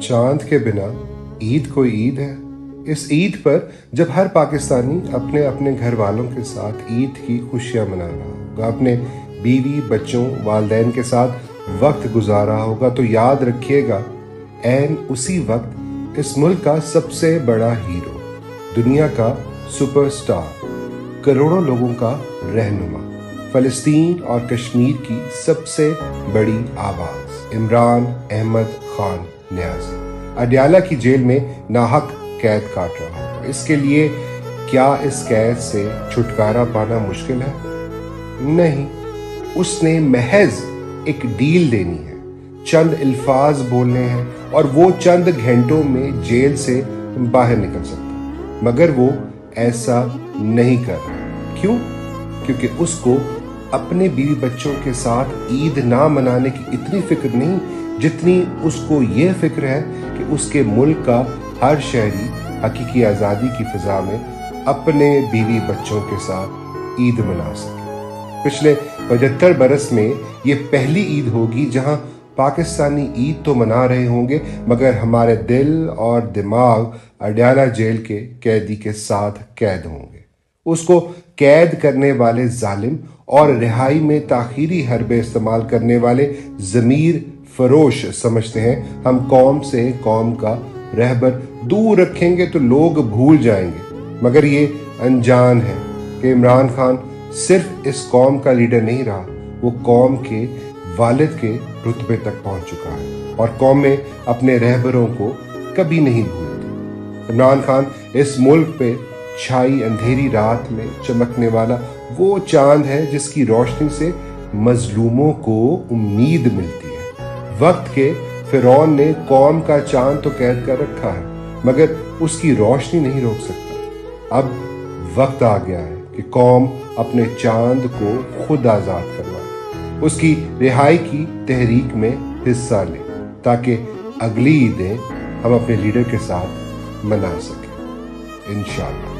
चांद के बिना ईद कोई ईद है। इस ईद पर जब हर पाकिस्तानी अपने अपने घर वालों के साथ ईद की खुशियां मना रहा होगा, अपने बीवी बच्चों वालिदैन के साथ वक्त गुजार रहा होगा, तो याद रखिएगा ऐन उसी वक्त इस मुल्क का सबसे बड़ा हीरो, दुनिया का सुपरस्टार, करोड़ों लोगों का रहनुमा, फलस्तीन और कश्मीर की सबसे बड़ी आवाज इमरान अहमद खान न्याजी अडयाला की जेल में नाहक कैद काट रहा होगा। इसके लिए क्या इस कैद से छुटकारा पाना मुश्किल है? नहीं, उसने महज एक डील देनी है, चंद अल्फाज बोलने हैं और वो चंद घंटों में जेल से बाहर निकल सकता। मगर वो ऐसा नहीं कर रहा। क्यों? क्योंकि उसको अपने बीवी बच्चों के साथ ईद ना मनाने की इतनी फिक्र नहीं जितनी उसको ये फिक्र है कि उसके मुल्क का हर शहरी हकीकी आज़ादी की फिजा में अपने बीवी बच्चों के साथ ईद मना सके। पिछले 75 बरस में ये पहली ईद होगी जहां पाकिस्तानी ईद तो मना रहे होंगे, मगर हमारे दिल और दिमाग अडयाला जेल के कैदी के साथ कैद होंगे। उसको कैद करने वाले जालिम और रिहाई में ताखीरी हरबे इस्तेमाल करने वाले ज़मीर फरोश समझते हैं हम कौम से कौम का रहबर दूर रखेंगे तो लोग भूल जाएंगे। मगर ये अनजान है कि इमरान खान सिर्फ इस कौम का लीडर नहीं रहा, वो कौम के वालिद के रुतबे तक पहुंच चुका है और कौमें अपने रहबरों को कभी नहीं भूलती। इमरान खान इस मुल्क पे छाई अंधेरी रात में चमकने वाला वो चांद है जिसकी रोशनी से मजलूमों को उम्मीद मिलती है। वक्त के फिरौन ने कौम का चांद तो कैद कर रखा है, मगर उसकी रोशनी नहीं रोक सकता। अब वक्त आ गया है कि कौम अपने चांद को खुद आजाद करवाए, उसकी रिहाई की तहरीक में हिस्सा ले, ताकि अगली ईदें हम अपने लीडर के साथ मना सकें इंशाअल्लाह।